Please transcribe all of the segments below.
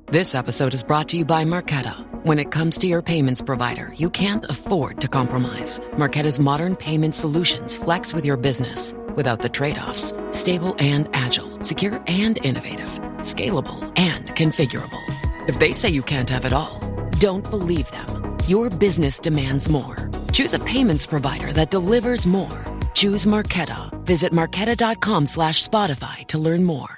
This episode is brought to you by Marqeta. When it comes to your payments provider, you can't afford to compromise. Marqeta's modern payment solutions flex with your business without the trade-offs. Stable and agile, secure and innovative, scalable and configurable. If they say you can't have it all, don't believe them. Your business demands more. Choose a payments provider that delivers more. Choose Marqeta. Visit marqeta.com/Spotify to learn more.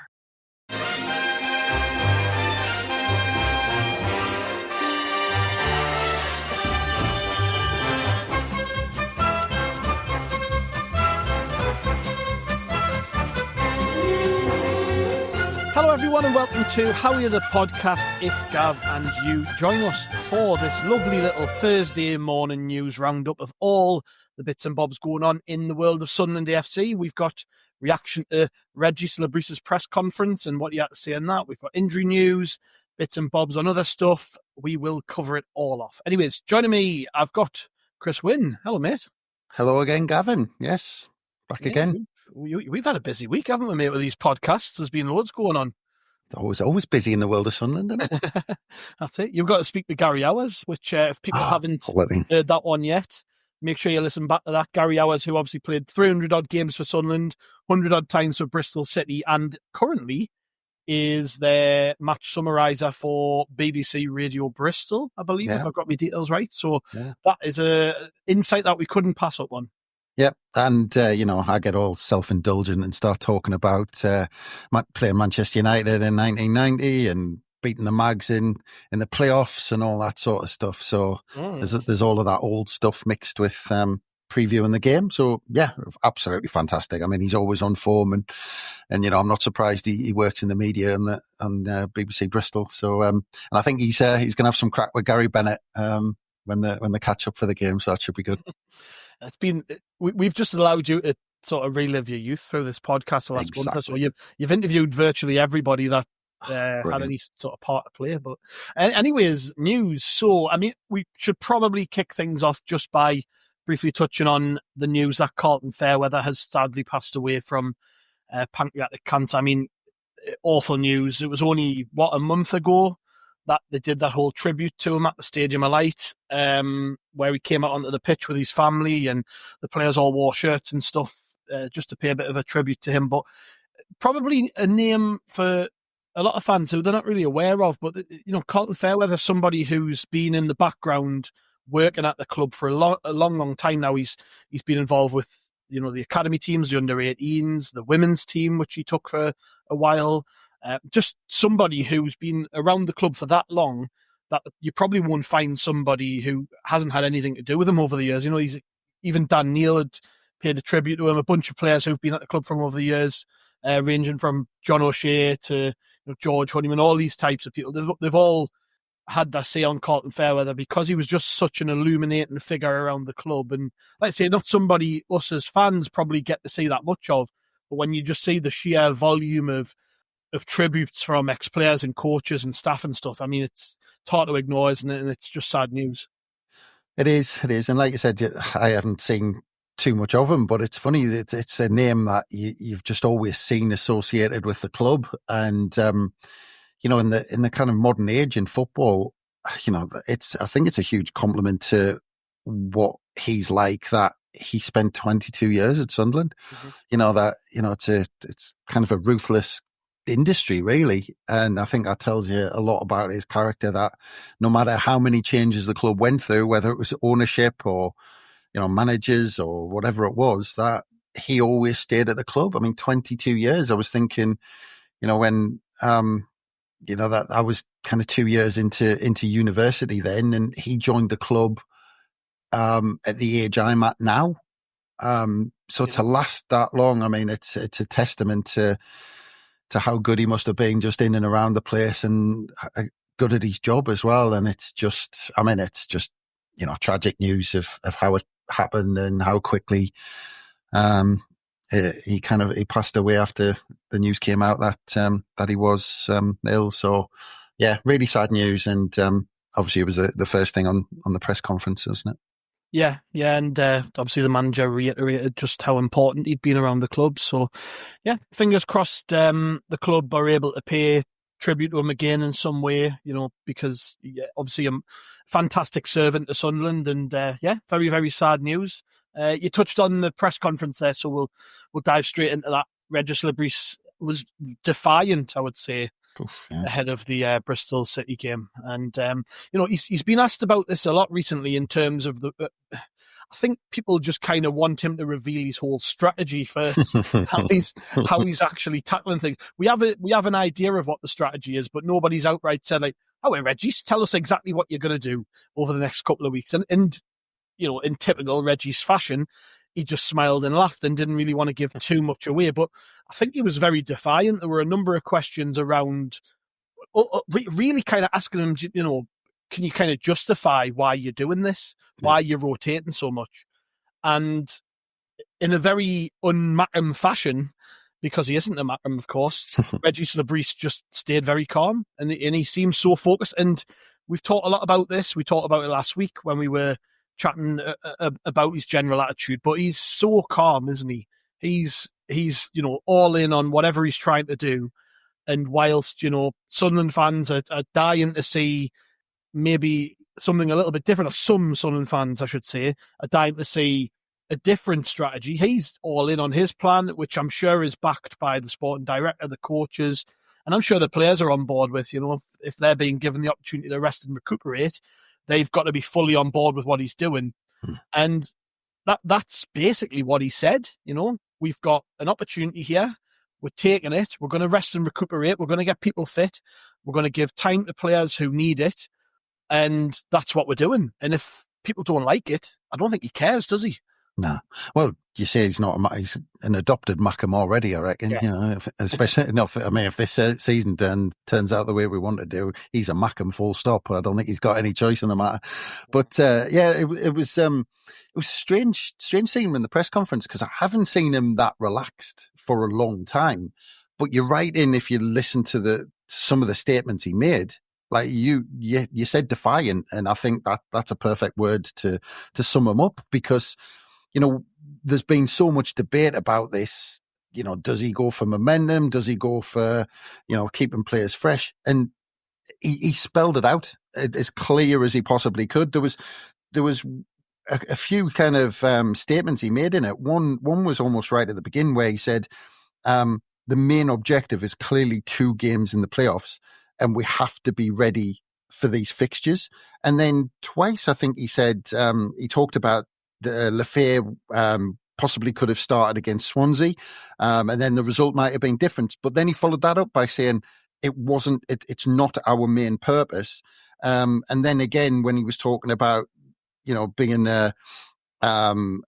Hello everyone and welcome to How Are You, the podcast. It's Gav and you. Join us for this lovely little Thursday morning news roundup of all the bits and bobs going on in the world of Sunderland AFC. We've got reaction to Régis Le Bris' press conference and what he had to say on that. We've got injury news, bits and bobs on other stuff. We will cover it all off. Anyways, joining me, I've got Chris Wynn. Hello, mate. Hello again, Gavin. Yes, back again. We've had a busy week, haven't we, mate, with these podcasts? There's been loads going on. It's always busy in the world of Sunderland, isn't it? That's it. You've got to speak to Gary Hours, which if people haven't heard that one yet, make sure you listen back to that. Gary Hours, who obviously played 300-odd games for Sunderland, 100-odd times for Bristol City, and currently is their match summariser for BBC Radio Bristol, I believe, if I've got my details right. So that is an insight that we couldn't pass up on. Yep, and, I get all self-indulgent and start talking about playing Manchester United in 1990 and beating the Mags in the playoffs and all that sort of stuff. So there's all of that old stuff mixed with previewing the game. So, yeah, absolutely fantastic. I mean, he's always on form and I'm not surprised he works in the media on BBC Bristol. So, and I think he's going to have some crack with Gary Bennett when they catch up for the game. So that should be good. We've just allowed you to sort of relive your youth through this podcast the last month or so. You've interviewed virtually everybody that had any sort of part to play. But anyways, news. So, I mean, we should probably kick things off just by briefly touching on the news that Carlton Fairweather has sadly passed away from pancreatic cancer. I mean, awful news. It was only, a month ago that they did that whole tribute to him at the Stadium of Light, where he came out onto the pitch with his family and the players all wore shirts and stuff, just to pay a bit of a tribute to him. But probably a name for a lot of fans who they're not really aware of. But, Carlton Fairweather, somebody who's been in the background working at the club for a long time now. He's been involved with, the academy teams, the under-18s, the women's team, which he took for a while. Just somebody who's been around the club for that long that you probably won't find somebody who hasn't had anything to do with him over the years. Even Dan Neil had paid a tribute to him, a bunch of players who've been at the club from over the years, ranging from John O'Shea to George Honeyman, all these types of people. They've all had their say on Carlton Fairweather because he was just such an illuminating figure around the club. And like I say, not somebody us as fans probably get to see that much of, but when you just see the sheer volume of tributes from ex-players and coaches and staff and stuff, I mean, it's hard to ignore, isn't it? And it's just sad news. It is. And like you said, I haven't seen too much of him, but it's funny, it's a name that you've just always seen associated with the club. And, in the kind of modern age in football, I think it's a huge compliment to what he's like that he spent 22 years at Sunderland. Mm-hmm. It's kind of a ruthless industry, really, and I think that tells you a lot about his character, that no matter how many changes the club went through, whether it was ownership or managers or whatever it was, that he always stayed at the club. I mean, 22 years. I was thinking, when that I was kind of 2 years into university then, and he joined the club at the age I'm at now. So to last that long, I mean, it's a testament to how good he must have been just in and around the place, and good at his job as well. And it's just tragic news of how it happened and how quickly he passed away after the news came out that he was ill. So yeah, really sad news. And obviously it was the first thing on the press conference, wasn't it? Yeah, and obviously the manager reiterated just how important he'd been around the club. So, yeah, fingers crossed the club are able to pay tribute to him again in some way, because obviously a fantastic servant to Sunderland, and very, very sad news. You touched on the press conference there, so we'll dive straight into that. Régis Le Bris was defiant, I would say, ahead of the Bristol City game, and he's been asked about this a lot recently in terms of I think people just kind of want him to reveal his whole strategy for how he's actually tackling things. We have an idea of what the strategy is, but nobody's outright said like, "Oh, Régis, tell us exactly what you're going to do over the next couple of weeks." And in typical Régis fashion, he just smiled and laughed and didn't really want to give too much away. But I think he was very defiant. There were a number of questions around, really kind of asking him, can you kind of justify why you're doing this, why you're rotating so much? And in a very un-Mackem fashion, because he isn't a Mackem, of course, Régis Le Bris just stayed very calm, and he seems so focused. And we've talked a lot about this. We talked about it last week when we were chatting about his general attitude, but he's so calm, isn't he? He's all in on whatever he's trying to do. And whilst, Sunderland fans are dying to see maybe something a little bit different, or some Sunderland fans, I should say, are dying to see a different strategy, he's all in on his plan, which I'm sure is backed by the sporting director, the coaches, and I'm sure the players are on board with, if they're being given the opportunity to rest and recuperate, they've got to be fully on board with what he's doing. And that's basically what he said. We've got an opportunity here. We're taking it. We're going to rest and recuperate. We're going to get people fit. We're going to give time to players who need it. And that's what we're doing. And if people don't like it, I don't think he cares, does he? No. Well, you say he's he's an adopted Mackem already, I reckon. Yeah. Especially if this season turns out the way we want to do, he's a Mackem full stop. I don't think he's got any choice in the matter. But it was strange seeing him in the press conference, because I haven't seen him that relaxed for a long time. But you're right in, if you listen to some of the statements he made. Like you said defiant, and I think that's a perfect word to sum him up, because there's been so much debate about this. Does he go for momentum? Does he go for keeping players fresh? And he spelled it out as clear as he possibly could. There was a few kind of statements he made in it. One was almost right at the beginning, where he said the main objective is clearly 2 games in the playoffs, and we have to be ready for these fixtures. And then twice, I think he said, he talked about the Lefebvre possibly could have started against Swansea, and then the result might have been different. But then he followed that up by saying it's not our main purpose. And then again, when he was talking about, being a kind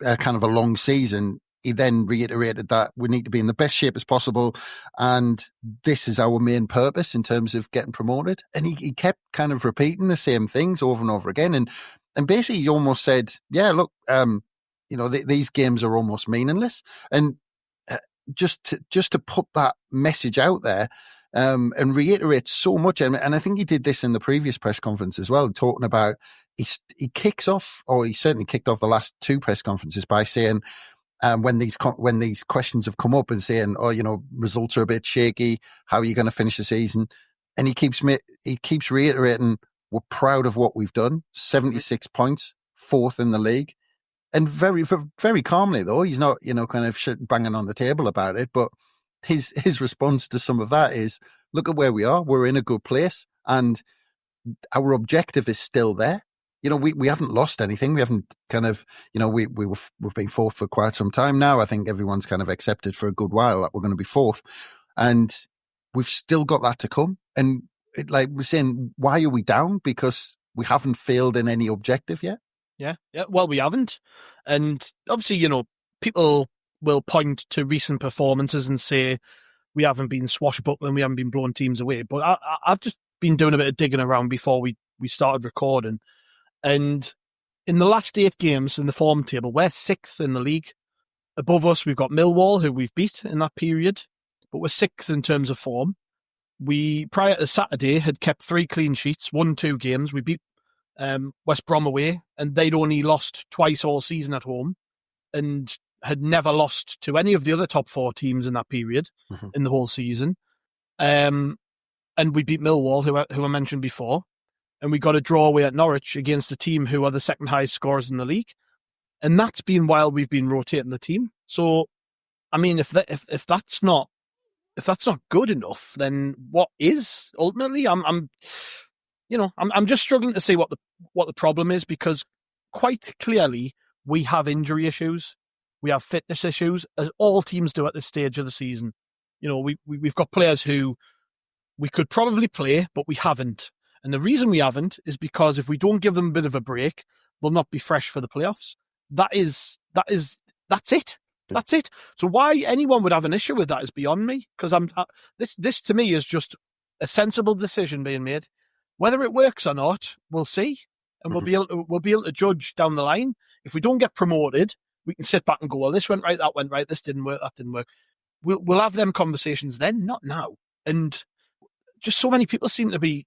of a long season, he then reiterated that we need to be in the best shape as possible, and this is our main purpose in terms of getting promoted. And he kept kind of repeating the same things over and over again. And basically he almost said, yeah, look, these games are almost meaningless. And just to put that message out there, and reiterate so much. And I think he did this in the previous press conference as well, talking about, he kicks off, or he certainly kicked off the last 2 press conferences by saying, when these questions have come up and saying, results are a bit shaky, how are you going to finish the season? And he keeps reiterating, we're proud of what we've done. 76 points, 4th in the league, and very, very calmly though. He's not, kind of banging on the table about it. But his response to some of that is, look at where we are. We're in a good place, and our objective is still there. We haven't lost anything. We haven't kind of, we've been 4th for quite some time now. I think everyone's kind of accepted for a good while that we're going to be 4th, and we've still got that to come. And we're saying, why are we down? Because we haven't failed in any objective yet. Yeah. Well, we haven't. And obviously, people will point to recent performances and say we haven't been swashbuckling, we haven't been blowing teams away. But I've just been doing a bit of digging around before we started recording. And in the last 8 games in the form table, we're 6th in the league. Above us, we've got Millwall, who we've beat in that period, but we're 6th in terms of form. We, prior to Saturday, had kept 3 clean sheets, won 2 games. We beat West Brom away, and they'd only lost twice all season at home, and had never lost to any of the other top 4 teams in that period, in the whole season. and we beat Millwall, who I mentioned before, and we got a draw away at Norwich against a team who are the second highest scorers in the league. And that's been while we've been rotating the team. So, I mean, if that's not good enough, then what is? Ultimately, I'm just struggling to see what the problem is, because quite clearly we have injury issues, we have fitness issues, as all teams do at this stage of the season. You know, we've got players who we could probably play, but we haven't. And the reason we haven't is because if we don't give them a bit of a break, they'll not be fresh for the playoffs. That's it. That's it. So why anyone would have an issue with that is beyond me, because this to me is just a sensible decision being made. Whether it works or not, we'll see, and we'll be able to judge down the line. If we don't get promoted, we can sit back and go, well, this went right, that went right, this didn't work, that didn't work. We'll have them conversations then, not now. And just so many people seem to be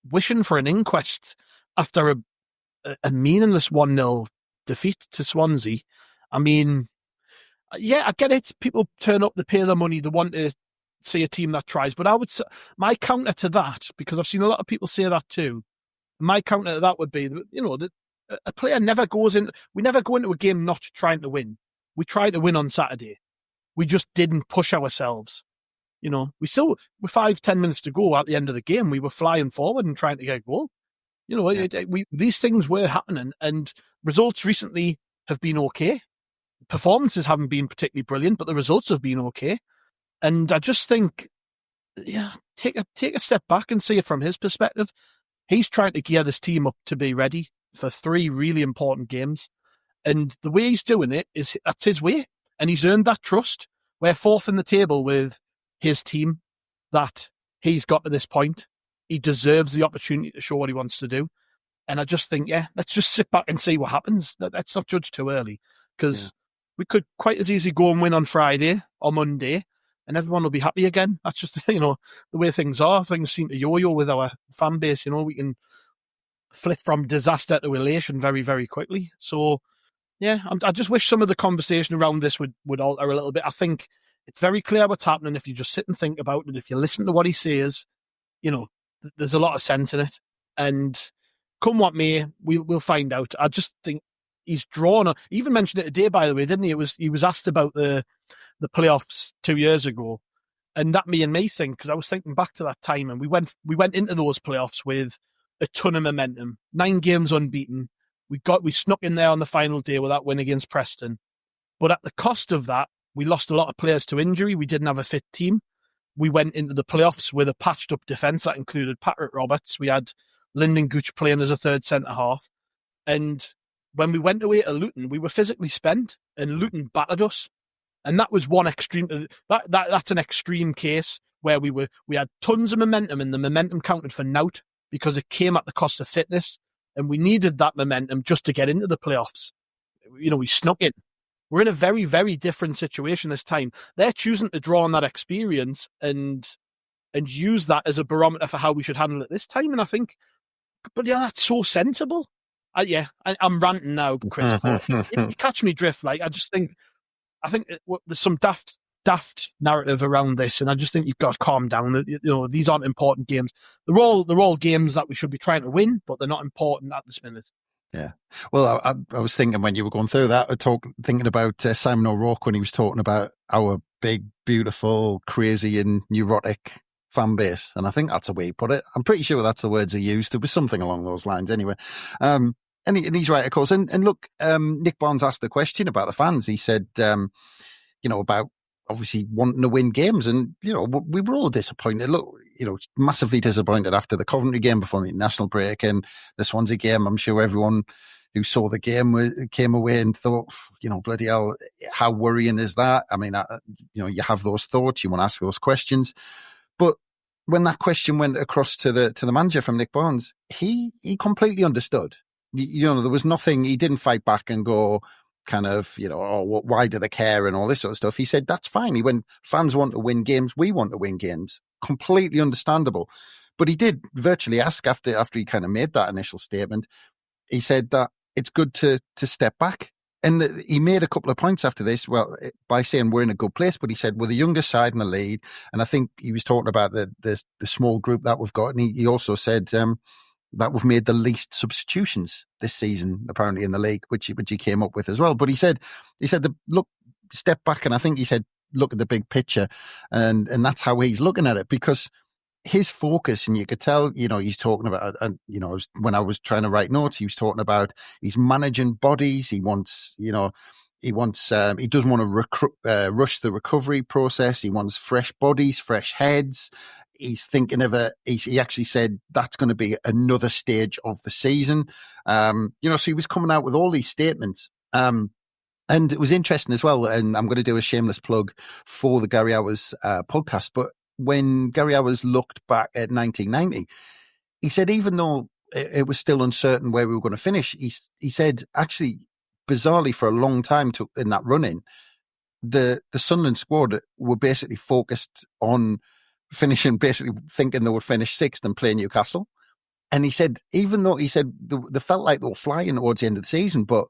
wishing for an inquest after a meaningless 1-0 defeat to Swansea. I mean, yeah, I get it. People turn up, they pay their money, they want to see a team that tries. But I would say my counter to that, because I've seen a lot of people say that too, my counter to that would be, that a player never goes in. We never go into a game not trying to win. We tried to win on Saturday. We just didn't push ourselves. We're 5-10 minutes to go at the end of the game. We were flying forward and trying to get a goal. These things were happening, and results recently have been okay. Performances haven't been particularly brilliant, but the results have been okay. And I just think, take a step back and see it from his perspective. He's trying to gear this team up to be ready for 3 really important games. And the way he's doing it that's his way. And he's earned that trust. We're 4th in the table with his team that he's got to this point. He deserves the opportunity to show what he wants to do. And I just think, let's just sit back and see what happens. Let's not judge too early, because we could quite as easily go and win on Friday or Monday and everyone will be happy again. That's just, the way things are. Things seem to yo-yo with our fan base. We can flip from disaster to elation very, very quickly. So, I just wish some of the conversation around this would alter a little bit. I think it's very clear what's happening if you just sit and think about it. If you listen to what he says, there's a lot of sense in it. And come what may, we'll find out. I just think he's drawn. He even mentioned it today, by the way, didn't he? He was asked about the playoffs 2 years ago, and that made me think, because I was thinking back to that time, and we went into those playoffs with a ton of momentum, 9 games unbeaten. We snuck in there on the final day with that win against Preston, but at the cost of that, we lost a lot of players to injury. We didn't have a fit team. We went into the playoffs with a patched up defence that included Patrick Roberts. We had Lyndon Gooch playing as a third centre half, and when we went away to Luton, we were physically spent, and Luton battered us. And that was one extreme. That's an extreme case where we had tons of momentum, and the momentum counted for naught because it came at the cost of fitness, and we needed that momentum just to get into the playoffs. We snuck in. We're in a very, very different situation this time. They're choosing to draw on that experience and use that as a barometer for how we should handle it this time. And I think, that's so sensible. I'm ranting now, Chris. You catch me drift. I think there's some daft narrative around this, and I just think you've got to calm down. These aren't important games. They're all games that we should be trying to win, but they're not important at this minute. Yeah. Well, I was thinking when you were going through that, thinking about Simon O'Rourke when he was talking about our big, beautiful, crazy and neurotic fan base. And I think that's the way he put it. I'm pretty sure that's the words he used. It was something along those lines anyway. And he's right, of course. And look, Nick Barnes asked the question about the fans. He said, about obviously wanting to win games. And, we were all disappointed. Look, massively disappointed after the Coventry game before the international break and the Swansea game. I'm sure everyone who saw the game came away and thought, bloody hell, how worrying is that? I mean, you have those thoughts, you want to ask those questions. But when that question went across to the manager from Nick Barnes, he completely understood. There was nothing, he didn't fight back and go kind of, why do they care and all this sort of stuff. He said, that's fine. He went, fans want to win games, we want to win games. Completely understandable. But he did virtually ask after he kind of made that initial statement, he said that it's good to step back And he made a couple of points after this, well, by saying we're in a good place, but he said we're the youngest side in the league. And I think he was talking about the small group that we've got. And he also said that we've made the least substitutions this season, apparently, in the league, which he came up with as well. But he said, look, step back. And I think he said, look at the big picture. And that's how he's looking at it, because his focus, and you could tell, he's talking about, and, when I was trying to write notes, he was talking about he's managing bodies. He wants, he doesn't want to rush the recovery process. He wants fresh bodies, fresh heads. He's thinking of he actually said that's going to be another stage of the season. So he was coming out with all these statements. And it was interesting as well. And I'm going to do a shameless plug for the Gary Hours podcast, but when Gary Hours looked back at 1990, he said, even though it was still uncertain where we were going to finish, he said, actually, bizarrely, for a long time in that run-in, the Sunderland squad were basically focused on finishing, basically thinking they would finish sixth and play Newcastle. And he said, even though he said they felt like they were flying towards the end of the season, but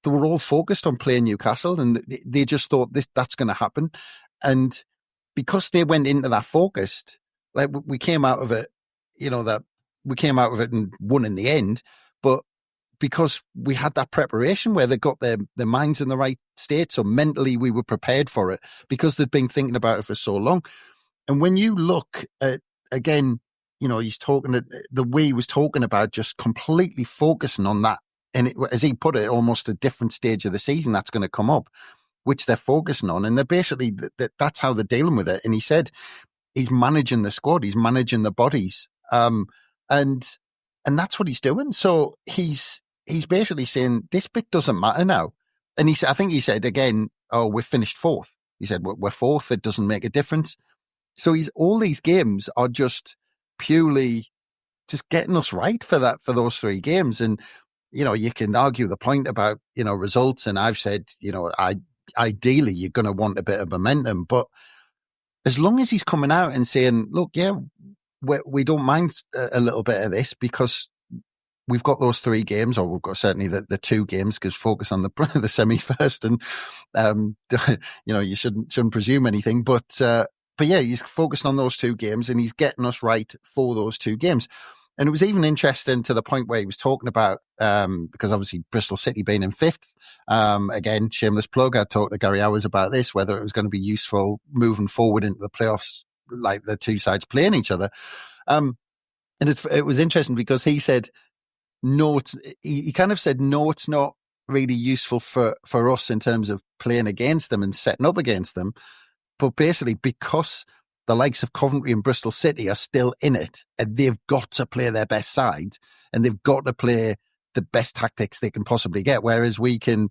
they were all focused on playing Newcastle, and they just thought that's going to happen. And because they went into that focused, like we came out of it, we came out of it and won in the end. But because we had that preparation where they got their minds in the right state, so mentally we were prepared for it because they'd been thinking about it for so long. And when you look at, again, he's talking, the way he was talking about just completely focusing on that. And as he put it, almost a different stage of the season that's going to come up, which they're focusing on. And they're basically, that's how they're dealing with it. And he said he's managing the squad, he's managing the bodies. And that's what he's doing. So he's basically saying this bit doesn't matter now. And I think he said again, we're finished fourth. He said, we're fourth. It doesn't make a difference. So all these games are just purely just getting us right for those 3 games. And, you can argue the point about, results. And I've said, ideally, you're going to want a bit of momentum. But as long as he's coming out and saying, look, yeah, we don't mind a little bit of this because we've got those 3 games, or we've got certainly the 2 games, because focus on the semi first. And, you shouldn't presume anything. But yeah, he's focused on those 2 games and he's getting us right for those 2 games. And it was even interesting to the point where he was talking about, because obviously Bristol City being in 5th, again, shameless plug, I talked to Gary Hours about this, whether it was going to be useful moving forward into the playoffs, like the 2 sides playing each other. And it was interesting because he said, no, he kind of said, no, it's not really useful for us in terms of playing against them and setting up against them. But basically, because the likes of Coventry and Bristol City are still in it, and they've got to play their best side, and they've got to play the best tactics they can possibly get. Whereas we can,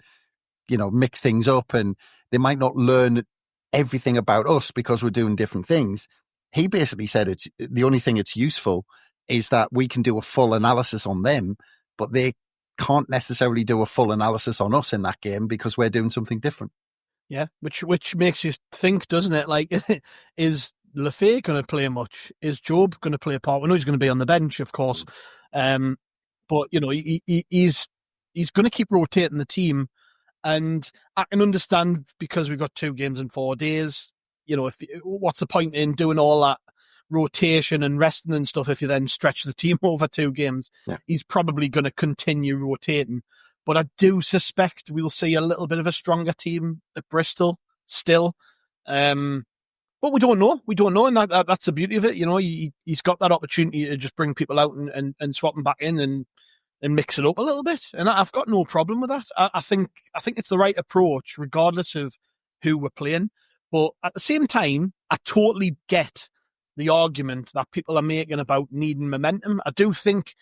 mix things up, and they might not learn everything about us because we're doing different things. He basically said the only thing it's useful is that we can do a full analysis on them, but they can't necessarily do a full analysis on us in that game because we're doing something different. Yeah, which makes you think, doesn't it? Like, is Lefay going to play much? Is Jobe going to play a part? We know he's going to be on the bench, of course. But, he's going to keep rotating the team. And I can understand, because we've got 2 games in 4 days, what's the point in doing all that rotation and resting and stuff if you then stretch the team over 2 games? Yeah. He's probably going to continue rotating. But I do suspect we'll see a little bit of a stronger team at Bristol still. But we don't know. We don't know, and that's the beauty of it. He's got that opportunity to just bring people out and swap them back in and mix it up a little bit. And I've got no problem with that. I think it's the right approach, regardless of who we're playing. But at the same time, I totally get the argument that people are making about needing momentum. I do think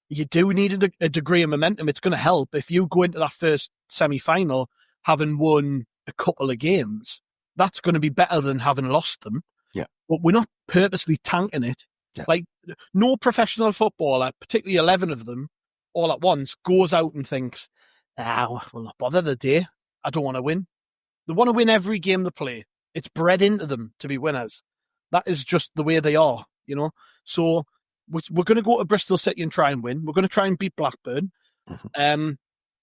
you do need a degree of momentum. It's going to help if you go into that first semi-final having won a couple of games. That's going to be better than having lost them. Yeah. But we're not purposely tanking it. Yeah. Like, no professional footballer, particularly 11 of them, all at once, goes out and thinks, we'll not bother the day. I don't want to win. They want to win every game they play. It's bred into them to be winners. That is just the way they are, So we're going to go to Bristol City and try and win. We're going to try and beat Blackburn. Mm-hmm.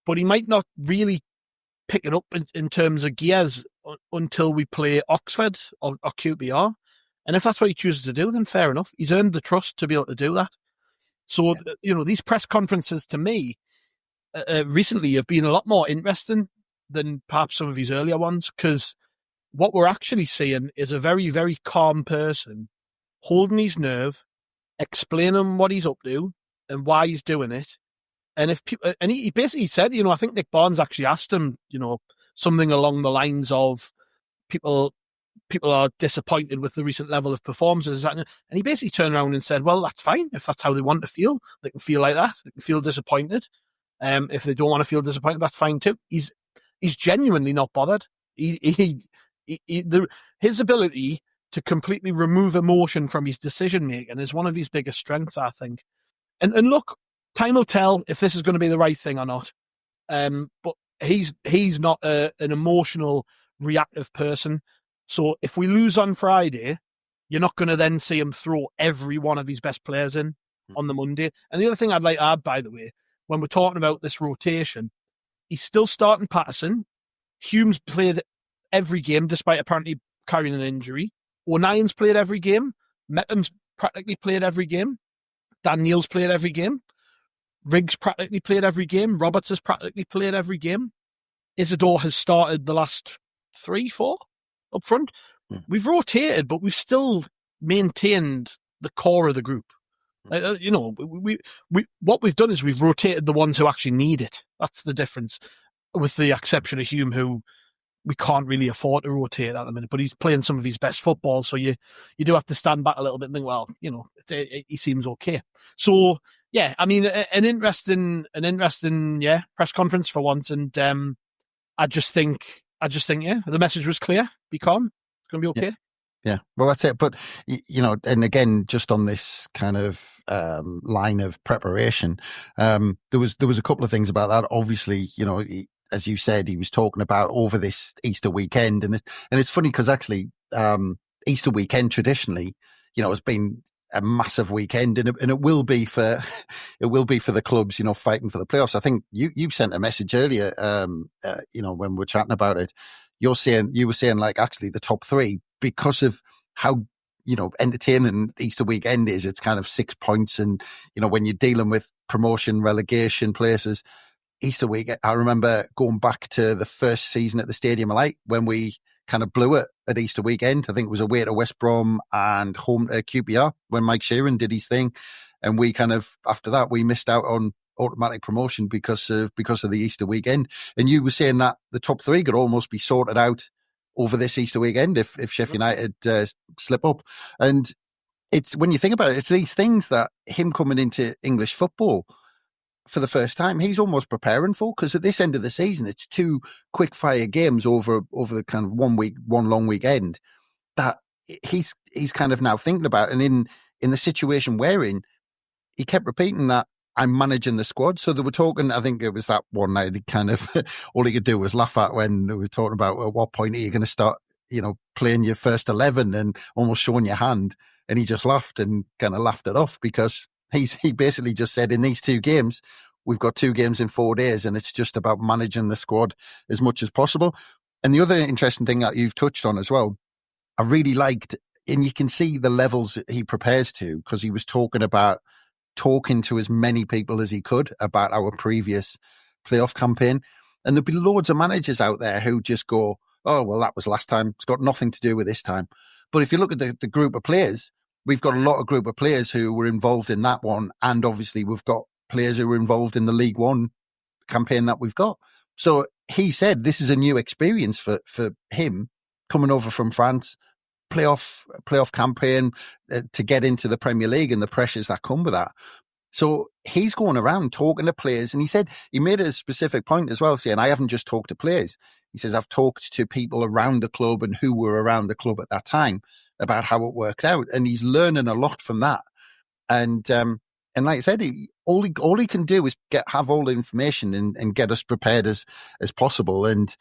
But he might not really pick it up in terms of gears until we play Oxford or QPR. And if that's what he chooses to do, then fair enough. He's earned the trust to be able to do that. So, these press conferences to me recently have been a lot more interesting than perhaps some of his earlier ones, because what we're actually seeing is a very, very calm person holding his nerve, explaining what he's up to and why he's doing it. And if people, and he basically said, I think Nick Barnes actually asked him, something along the lines of people are disappointed with the recent level of performances. And he basically turned around and said, well, that's fine. If that's how they want to feel, they can feel like that. They can feel disappointed. If they don't want to feel disappointed, that's fine too. He's genuinely not bothered. His ability to completely remove emotion from his decision making is one of his biggest strengths, I think. And look, time will tell if this is going to be the right thing or not. But he's not an emotional, reactive person. So if we lose on Friday, you're not going to then see him throw every one of his best players in on the Monday. And the other thing I'd like to add, by the way, when we're talking about this rotation, he's still starting Patterson. Hume's played every game, despite apparently carrying an injury. O'Nien's played every game. Meckham's practically played every game. Dan Neil's played every game. Rigg's practically played every game. Roberts has practically played every game. Isidore has started the last 3-4 up front. We've rotated, but we've still maintained the core of the group. We what we've done is we've rotated the ones who actually need it. That's the difference, with the exception of Hume, who we can't really afford to rotate at the minute. But he's playing some of his best football, so you do have to stand back a little bit and think, well, he seems okay. So yeah, I mean, an interesting press conference for once, and I just think the message was clear. Be calm. It's going to be okay. Yeah, well, that's it. But, and again, just on this kind of line of preparation, there was a couple of things about that. Obviously, as you said, he was talking about over this Easter weekend. And it's funny because actually Easter weekend traditionally, has been a massive weekend, and it will be for the clubs, fighting for the playoffs. I think you sent a message earlier, when we were chatting about it. You were saying like actually the top three, because of how entertaining Easter weekend is. It's kind of 6 points, and when you're dealing with promotion, relegation places, Easter week. I remember going back to the first season at the Stadium of Light when we kind of blew it at Easter weekend. I think it was away to West Brom and home to QPR when Mike Sheeran did his thing, and we kind of after that we missed out on automatic promotion because of the Easter weekend. And you were saying that the top three could almost be sorted out over this Easter weekend if Sheffield United slip up. And it's, when you think about it, it's these things that him coming into English football for the first time, he's almost preparing for, because at this end of the season, it's 2 quick fire games over the kind of 1 week, one long weekend that he's kind of now thinking about. And in the situation we're in, he kept repeating that I'm managing the squad. So they were talking, I think it was that one night, kind of all he could do was laugh at when they were talking about at what point are you going to start, playing your first 11 and almost showing your hand. And he just laughed and kind of laughed it off, because he basically just said in these 2 games, we've got 2 games in 4 days, and it's just about managing the squad as much as possible. And the other interesting thing that you've touched on as well, I really liked, and you can see the levels he prepares to, because he was talking to as many people as he could about our previous playoff campaign. And there'll be loads of managers out there who just go, oh, well, that was last time. It's got nothing to do with this time. But if you look at the group of players, we've got a lot of group of players who were involved in that one. And obviously we've got players who were involved in the League One campaign that we've got. So he said this is a new experience for him coming over from France, playoff campaign to get into the Premier League and the pressures that come with that. So he's going around talking to players, and he said he made a specific point as well, saying I haven't just talked to players. He says I've talked to people around the club and who were around the club at that time about how it works out, and he's learning a lot from that. And like I said, all he can do is have all the information and get us prepared as possible. And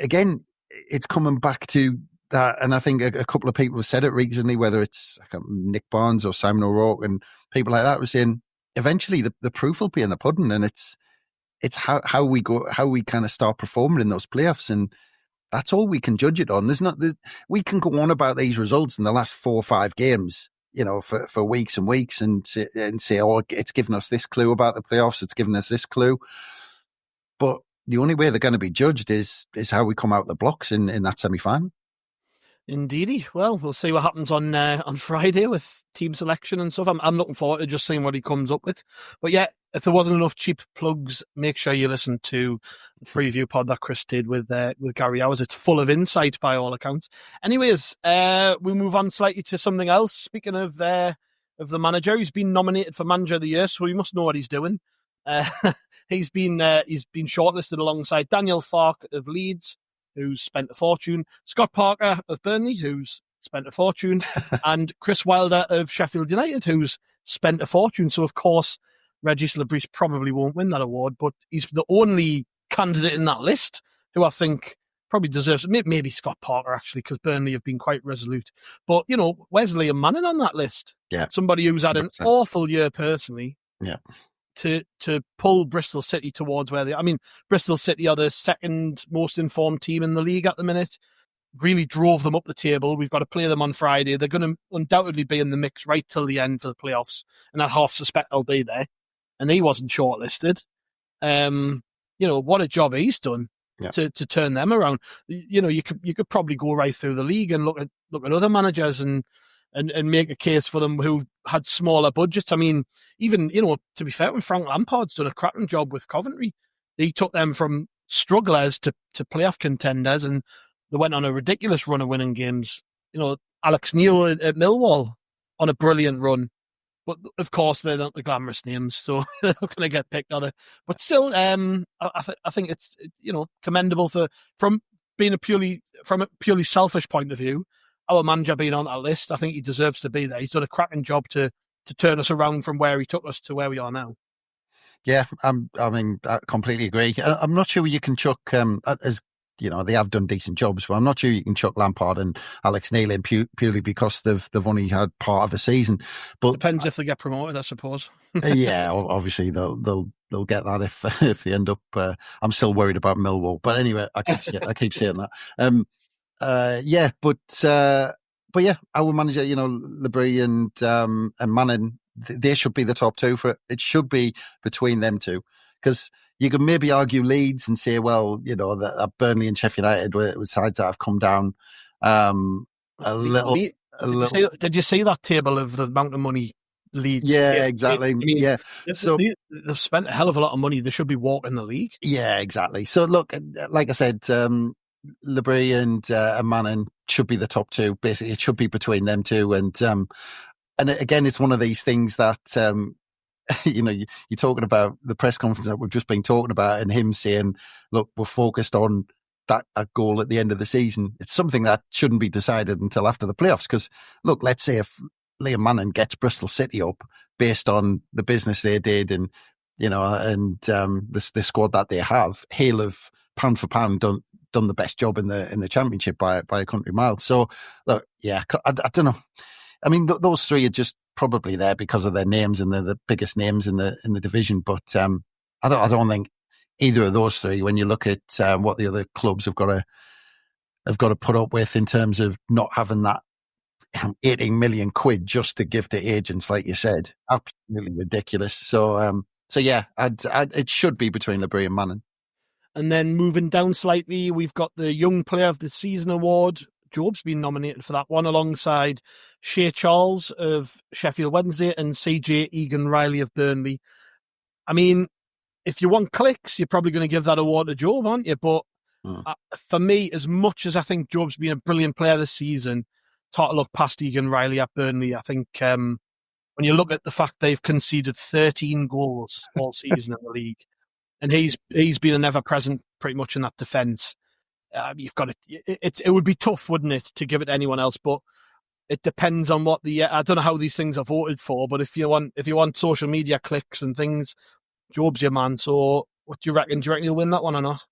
again, it's coming back to that, and I think a couple of people have said it recently, whether it's Nick Barnes or Simon O'Rourke and people like that, were saying eventually the proof will be in the pudding, and it's it's how we kind of start performing in those playoffs, and that's all we can judge it on. We can go on about these results in the last 4 or 5 games, for weeks and weeks, and say, oh, it's given us this clue about the playoffs, it's given us this clue. But the only way they're going to be judged is how we come out the blocks in that semi-final. Indeedy. Well, we'll see what happens on Friday with team selection and stuff. I'm looking forward to just seeing what he comes up with. But yeah, if there wasn't enough cheap plugs, make sure you listen to the preview pod that Chris did with Gary Hours. It's full of insight by all accounts. Anyways, we'll move on slightly to something else. Speaking of the manager, he's been nominated for Manager of the Year, so he must know what he's doing. He's been shortlisted alongside Daniel Farke of Leeds, who's spent a fortune, Scott Parker of Burnley, who's spent a fortune, and Chris Wilder of Sheffield United, who's spent a fortune. So, of course, Régis Le Bris probably won't win that award, but he's the only candidate in that list who I think probably deserves it. Maybe Scott Parker, actually, because Burnley have been quite resolute. But, Wesley and Manning on that list. Yeah. Somebody who's had an awful year personally. Yeah. To pull Bristol City towards where Bristol City are the second most informed team in the league at the minute. Really drove them up the table. We've got to play them on Friday. They're going to undoubtedly be in the mix right till the end for the playoffs, and I half suspect they'll be there. And he wasn't shortlisted. What a job he's done to turn them around. You could probably go right through the league and look at other managers and make a case for them who had smaller budgets. I mean, even, to be fair, when Frank Lampard's done a cracking job with Coventry, he took them from strugglers to playoff contenders, and they went on a ridiculous run of winning games. Alex Neil at Millwall on a brilliant run. But, of course, they're not the glamorous names, so they're not going to get picked, are they? But still, I think it's, commendable from a purely selfish point of view. Our manager being on that list, I think he deserves to be there. He's done a cracking job to turn us around from where he took us to where we are now. Yeah, I completely agree. I'm not sure you can chuck, as they have done decent jobs, but I'm not sure you can chuck Lampard and Alex Neil in purely because they've only had part of a season. But depends if they get promoted, I suppose. Yeah, obviously they'll get that if they end up. I'm still worried about Millwall, but anyway, I keep saying that. But yeah, our manager, Le Bris and Manning, they should be the top two for it. It should be between them two, because you can maybe argue Leeds and say, well, that Burnley and Sheffield United were sides that have come down a little. Did you see that table of the amount of money Leeds? Yeah, exactly. They've spent a hell of a lot of money. They should be walking the league. Yeah, exactly. So look, like I said, Le Bris and Manning should be the top two. Basically, it should be between them two. And again, it's one of these things that you're talking about the press conference that we've just been talking about, and him saying, "Look, we're focused on that goal at the end of the season." It's something that shouldn't be decided until after the playoffs. Because look, let's say if Liam Manning gets Bristol City up based on the business they did, and the squad that they have, he'll have pound for pound done the best job in the championship by a country mile. So look, yeah, I don't know. I mean, those three are just probably there because of their names, and they're the biggest names in the division. But I don't think either of those three, when you look at what the other clubs have got to put up with in terms of not having that 18 million quid just to give to agents, like you said, absolutely ridiculous. So yeah, it should be between Le Bris and Manning. And then moving down slightly, we've got the Young Player of the Season award. Jobe's been nominated for that one alongside Shea Charles of Sheffield Wednesday and CJ Egan-Riley of Burnley. I mean, if you want clicks, you're probably going to give that award to Jobe, aren't you? But for me, as much as I think Jobe's been a brilliant player this season, it's hard to look past Egan-Riley at Burnley. I think when you look at the fact they've conceded 13 goals all season in the league, and he's been an ever-present pretty much in that defence. You've got it would be tough, wouldn't it, to give it to anyone else? But it depends on what I don't know how these things are voted for. But if you want social media clicks and things, Jobe's your man. So what do you reckon? Do you reckon he'll win that one or not?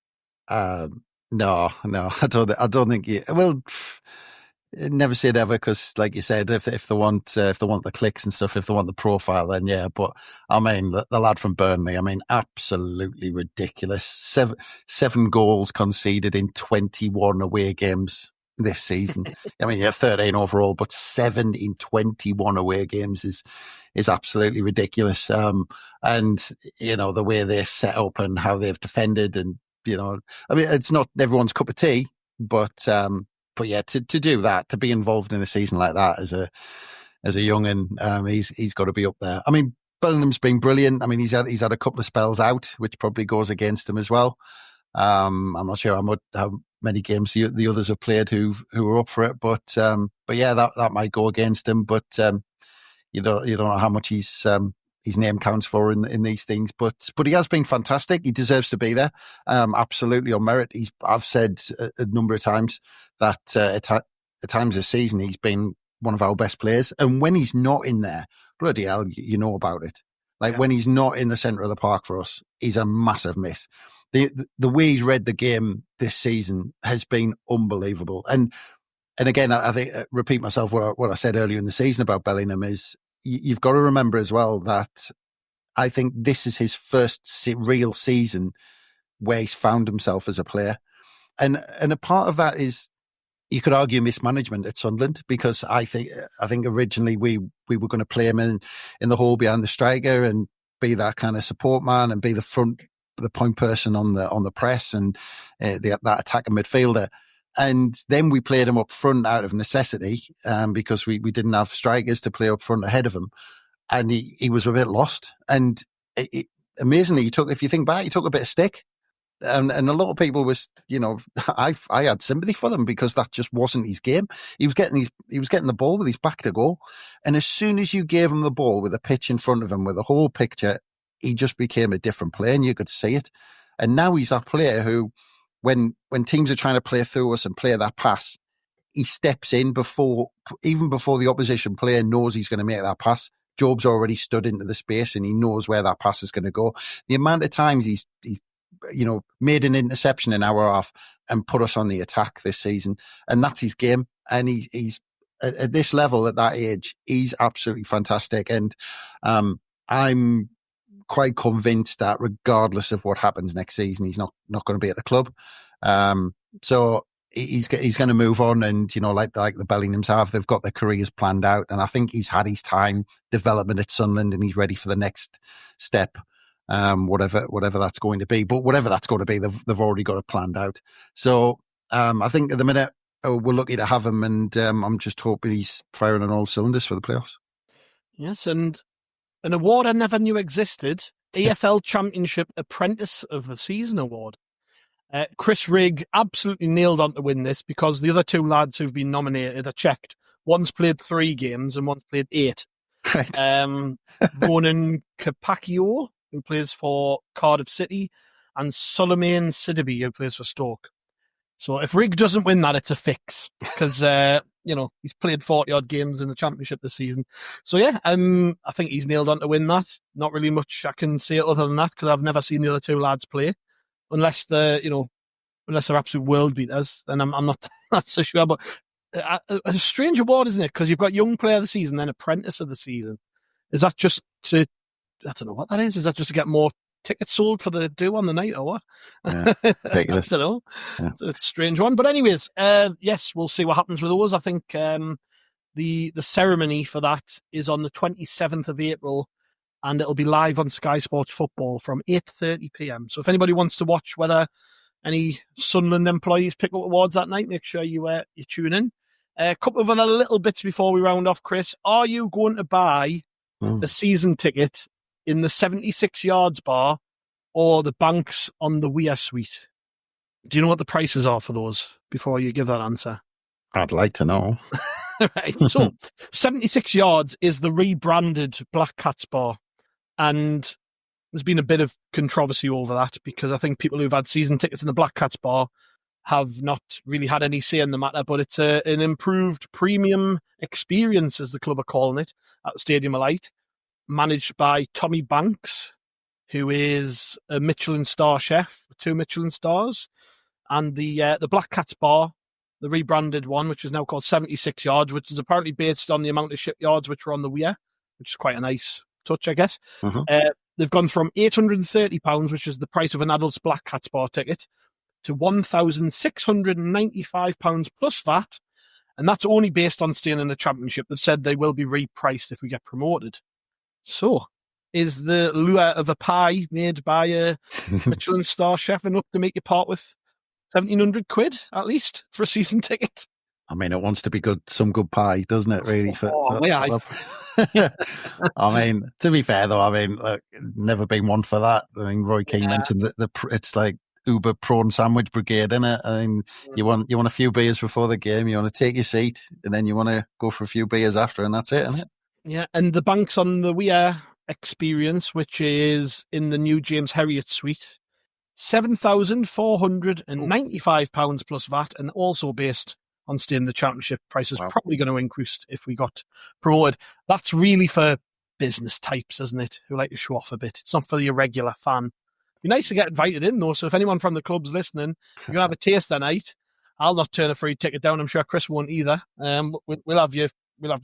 No, I don't think. Well, never say never, because, like you said, if they want the clicks and stuff, if they want the profile, then yeah. But I mean, the lad from Burnley, I mean, absolutely ridiculous. Seven goals conceded in 21 away games this season. I mean, 13 overall, but 7 in 21 away games is absolutely ridiculous. And the way they're set up and how they've defended, and I mean, it's not everyone's cup of tea, but yeah, to do that, to be involved in a season like that as a young'un, he's got to be up there. I mean, Bellingham's been brilliant. I mean, he's had a couple of spells out, which probably goes against him as well. I'm not sure how many games the others have played who were up for it, but yeah, that might go against him. But you don't know how much his name counts for in these things. But he has been fantastic. He deserves to be there. Absolutely on merit. I've said a number of times that at times this season he's been one of our best players. And when he's not in there, bloody hell, you know about it. When he's not in the centre of the park for us, he's a massive miss. The way he's read the game this season has been unbelievable. And again, I think, repeat myself, what I said earlier in the season about Bellingham is, you've got to remember as well that I think this is his first real season where he's found himself as a player. And a part of that is, you could argue, mismanagement at Sunderland, because I think originally we were going to play him in the hole behind the striker and be that kind of support man and be the point person on the press and that attacking midfielder. And then we played him up front out of necessity, because we didn't have strikers to play up front ahead of him, and he was a bit lost. And amazingly, if you think back, he took a bit of stick, and a lot of people was, I had sympathy for them, because that just wasn't his game. He was getting the ball with his back to goal, and as soon as you gave him the ball with a pitch in front of him with a whole picture, he just became a different player, and you could see it. And now he's that player who, when teams are trying to play through us and play that pass, he steps in even before the opposition player knows he's going to make that pass. Jobe's already stood into the space and he knows where that pass is going to go. The amount of times he's made an interception in our half and put us on the attack this season, and that's his game. And he's at this level, at that age, he's absolutely fantastic. And I'm quite convinced that regardless of what happens next season, he's not going to be at the club. So he's going to move on, and like the Bellinghams have, they've got their careers planned out, and I think he's had his time development at Sunderland, and he's ready for the next step, whatever that's going to be. But whatever that's going to be, they've already got it planned out. So I think at the minute we're lucky to have him, and I'm just hoping he's firing on all cylinders for the playoffs. Yes, and an award I never knew existed, EFL Championship Apprentice of the Season Award. Chris Rigg absolutely nailed on to win this, because the other two lads who've been nominated are checked. One's played 3 games and one's played 8. Right. Ronan Capaccio, who plays for Cardiff City, and Suleiman Sidibe, who plays for Stoke. So if Rigg doesn't win that, it's a fix, because he's played 40-odd games in the Championship this season. So yeah, I think he's nailed on to win that. Not really much I can say other than that, because I've never seen the other two lads play, unless they're absolute world beaters. Then I'm not so sure. But a strange award, isn't it? Because you've got Young Player of the Season, then Apprentice of the Season. Is that just to, I don't know what that is. Is that just to get more tickets sold for the do on the night, or what? Yeah, ridiculous. I don't know. Yeah. It's a strange one. But anyways, yes, we'll see what happens with those. I think the ceremony for that is on the 27th of April, and it'll be live on Sky Sports Football from 8:30 p.m. So if anybody wants to watch whether any Sunderland employees pick up awards that night, make sure you tune in. A couple of other little bits before we round off, Chris. Are you going to buy the season ticket in the 76 yards bar or the banks on the Weir Suite? Do you know what the prices are for those before you give that answer? I'd like to know. Right. So 76 yards is the rebranded Black Cats bar. And there's been a bit of controversy over that, because I think people who've had season tickets in the Black Cats bar have not really had any say in the matter, but it's an improved premium experience, as the club are calling it, at the Stadium of Light, managed by Tommy Banks, who is a Michelin star chef, 2 Michelin stars. And the Black Cats bar the rebranded one, which is now called 76 Yards, which is apparently based on the amount of shipyards which were on the weir, which is quite a nice touch, I guess. They've gone from £830, which is the price of an adult's Black Cats bar ticket, to £1,695 plus VAT, and that's only based on staying in the Championship. They've said they will be repriced if we get promoted. So, is the lure of a pie made by a Michellin star chef enough to make you part with £1,700 at least for a season ticket? I mean, it wants to be good, some good pie, doesn't it, really? I mean, to be fair, though, I mean, look, never been one for that. I mean, Roy Keane mentioned that it's like Uber prawn sandwich brigade, isn't it? I mean, you want a few beers before the game, you want to take your seat, and then you want to go for a few beers after, and that's it, isn't it? Yeah, and the banks on the weir experience, which is in the new James Herriot suite, £7,495 plus VAT, and also based on staying in the Championship. Price is probably going to increase if we got promoted. That's really for business types, isn't it, who like to show off a bit. It's not for the irregular fan. It'd be nice to get invited in, though, so if anyone from the club's listening, you're going to have a taste that night. I'll not turn a free ticket down. I'm sure Chris won't either. We'll have your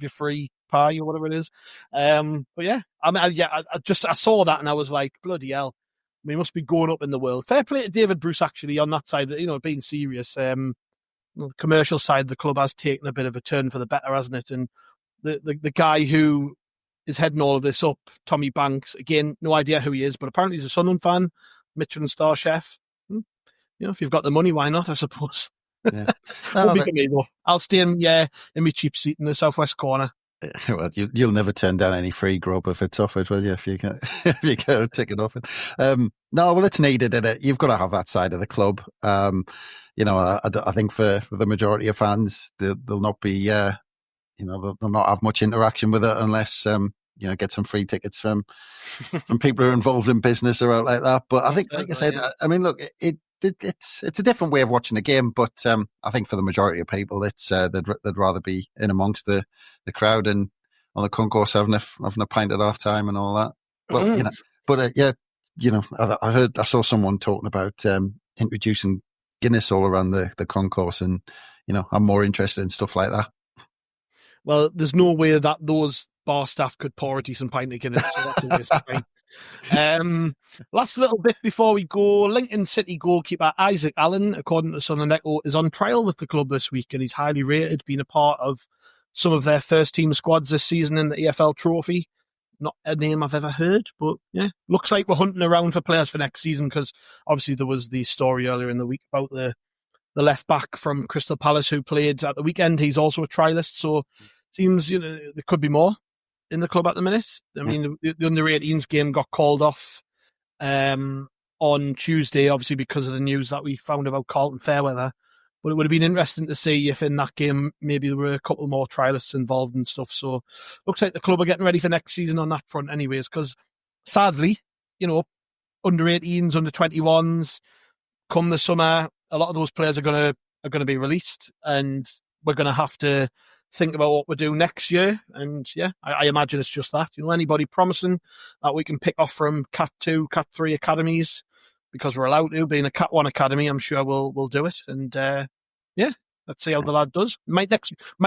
free pie or whatever it is. But yeah, I saw that and I was like, bloody hell, we must be going up in the world. Fair play to David Bruce, actually, on that side, being serious. The commercial side of the club has taken a bit of a turn for the better, hasn't it? And the guy who is heading all of this up, Tommy Banks, again, no idea who he is, but apparently he's a Sunderland fan, Michellin star chef. If you've got the money, why not, I suppose? Yeah. Won't be me, though. I'll stay in my cheap seat in the southwest corner. Well, you'll never turn down any free grub if it's offered, will you? If you get a ticket offered. No, well, it's needed, isn't it? You've got to have that side of the club. I think for the majority of fans, they'll not be, they'll not have much interaction with it unless, get some free tickets from people who are involved in business or out like that. But I think, like I said, I mean, look, it's a different way of watching the game, but I think for the majority of people, it's they'd rather be in amongst the crowd and on the concourse having a pint at half time and all that. Well, I saw someone talking about introducing Guinness all around the concourse, and I'm more interested in stuff like that. Well, there's no way that those bar staff could pour a decent pint of Guinness, so that's a waste of time. Last little bit before we go, Lincoln City goalkeeper Isaac Allen, according to Sunderland Echo, is on trial with the club this week, and he's highly rated, being a part of some of their first team squads this season in the EFL Trophy. Not a name I've ever heard, but yeah, looks like we're hunting around for players for next season, because obviously there was the story earlier in the week about the left back from Crystal Palace who played at the weekend. He's also a trialist, so it seems there could be more in the club at the minute. I mean, the under-18s game got called off on Tuesday, obviously because of the news that we found about Carlton Fairweather. But it would have been interesting to see if in that game maybe there were a couple more trialists involved and stuff. So looks like the club are getting ready for next season on that front anyways, because sadly, under-18s, under-21s, come the summer, a lot of those players are going to be released, and we're going to have to think about what we do next year. And yeah, I imagine it's just that. Anybody promising that we can pick off from Cat 2, Cat 3 academies, because we're allowed to, being a Cat 1 academy, I'm sure we'll do it. And let's see how the lad does. Might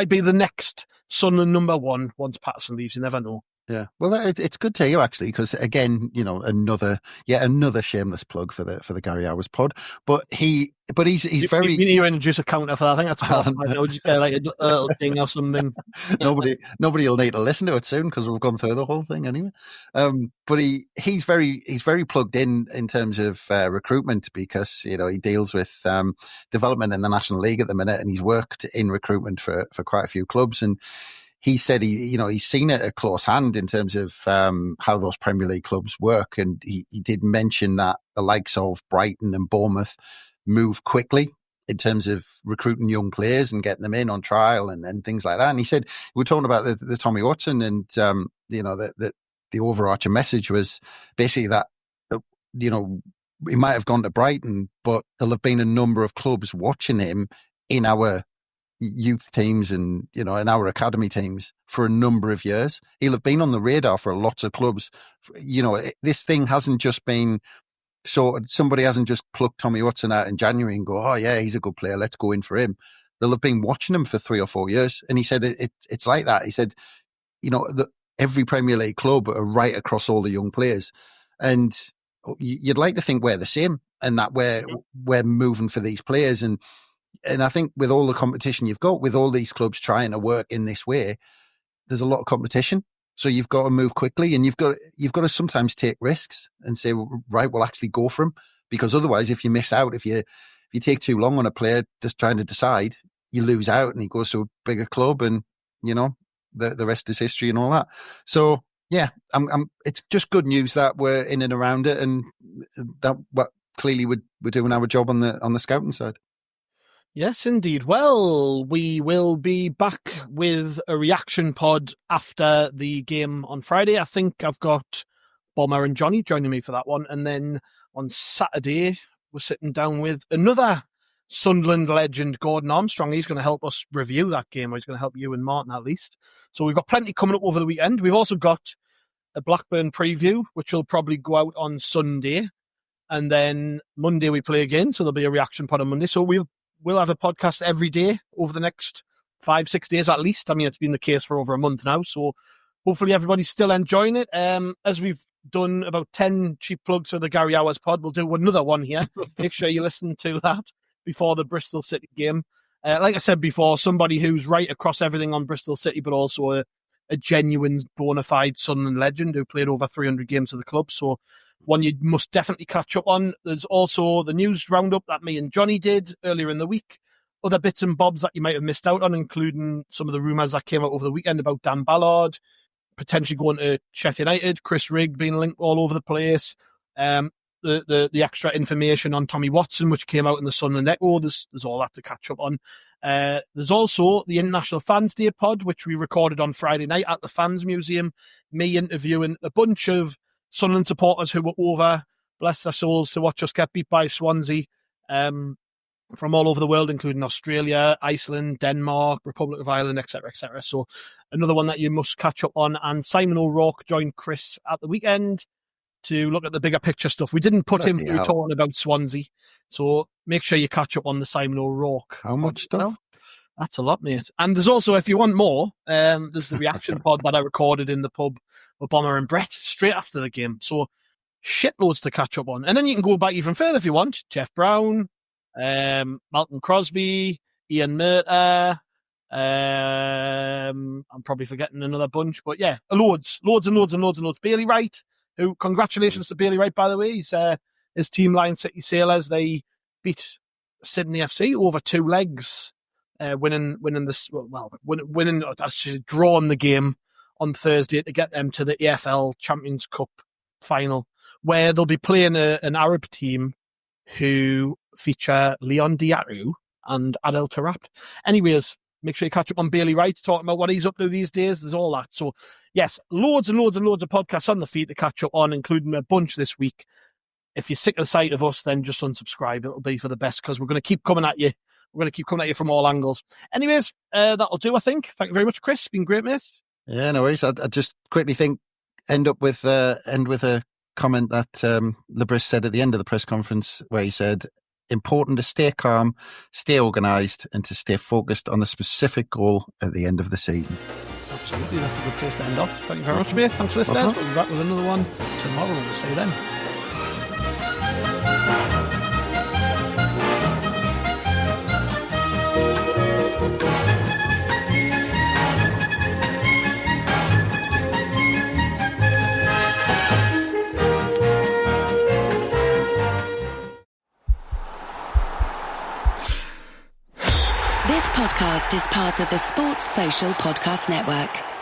be the next Sunderland number 1 once Patterson leaves. You never know. Yeah, well, it's good to hear actually, because again, another shameless plug for the Gary Hours pod. But he's very. You need to introduce a counter for that. I think that's fine. Just get like a little thing or something. Nobody will need to listen to it soon because we've gone through the whole thing anyway. But he's very plugged in terms of recruitment, because he deals with development in the National League at the minute, and he's worked in recruitment for quite a few clubs. And he said he's seen it at close hand in terms of how those Premier League clubs work. And he did mention that the likes of Brighton and Bournemouth move quickly in terms of recruiting young players and getting them in on trial and things like that. And he said, we're talking about the Tommy Watson, and the overarching message was basically that he might have gone to Brighton, but there'll have been a number of clubs watching him in our youth teams and in our academy teams for a number of years. He'll have been on the radar for lots of clubs. This thing hasn't just been somebody hasn't just plucked Tommy Watson out in January and go, oh yeah, he's a good player, let's go in for him. they'll have been watching them for 3 or 4 years. And he said it's like that. He said, every Premier League club are right across all the young players. And you'd like to think we're the same and that we're moving for these players. And I think with all the competition you've got, with all these clubs trying to work in this way, there's a lot of competition. So you've got to move quickly, and you've got to sometimes take risks and say, right, we'll actually go for them, because otherwise, if you miss out, if you take too long on a player just trying to decide, you lose out, and he goes to a bigger club, and the rest is history and all that. So yeah, it's just good news that we're in and around it, and that clearly we're doing our job on the scouting side. Yes, indeed. Well, we will be back with a reaction pod after the game on Friday. I think I've got Bomber and Johnny joining me for that one. And then on Saturday, we're sitting down with another Sunderland legend, Gordon Armstrong. He's going to help us review that game, or he's going to help you and Martin at least. So we've got plenty coming up over the weekend. We've also got a Blackburn preview, which will probably go out on Sunday. And then Monday we play again, so there'll be a reaction pod on Monday. So we'll have a podcast every day over the next 5-6 days at least. I mean, it's been the case for over a month now, so hopefully everybody's still enjoying it. As we've done about 10 cheap plugs for the Gary Hours pod, we'll do another one here. Make sure you listen to that before the Bristol City game. Like I said before, somebody who's right across everything on Bristol City, but also a genuine bona fide Sunderland legend who played over 300 games for the club. So one you must definitely catch up on. There's also the news roundup that me and Johnny did earlier in the week. Other bits and bobs that you might have missed out on, including some of the rumours that came out over the weekend about Dan Ballard potentially going to Sheffield United, Chris Rigg being linked all over the place. The extra information on Tommy Watson, which came out in the Sunderland Echo. There's all that to catch up on. There's also the International Fans Day pod, which we recorded on Friday night at the Fans Museum. Me interviewing a bunch of Sunderland supporters who were over, bless their souls, to watch us get beat by Swansea from all over the world, including Australia, Iceland, Denmark, Republic of Ireland, etc., etc. So another one that you must catch up on. And Simon O'Rourke joined Chris at the weekend to look at the bigger picture stuff. We didn't put him through talking about Swansea, so make sure you catch up on the Simon O'Rourke. How much stuff? Well, that's a lot, mate. And there's also, if you want more, there's the reaction pod that I recorded in the pub with Bomber and Brett straight after the game. So shitloads to catch up on. And then you can go back even further if you want. Jeff Brown, Malcolm Crosby, Ian Murta. I'm probably forgetting another bunch, but yeah, loads. Bailey Wright, who, congratulations to Bailey Wright, by the way. His team, Lion City Sailors, they beat Sydney FC over 2 legs, drawing the game on Thursday to get them to the AFL Champions Cup final, where they'll be playing an Arab team who feature Leon Diaru and Adel Tarap. Anyways, make sure you catch up on Bailey Wright, talking about what he's up to these days. There's all that. So, yes, loads and loads of podcasts on the feed to catch up on, including a bunch this week. If you're sick of the sight of us, then just unsubscribe. It'll be for the best, because we're going to keep coming at you. We're going to keep coming at you from all angles. Anyways, that'll do, I think. Thank you very much, Chris. Been great, mate. Yeah, no worries. I just quickly think, end with a comment that Le Bris said at the end of the press conference, where he said, important to stay calm, stay organised, and to stay focused on the specific goal at the end of the season. Absolutely, that's a good place to end off. Thank you very much, mate. Thanks for listening. We'll be back with another one tomorrow. We'll see you then. This podcast is part of the Sports Social Podcast Network.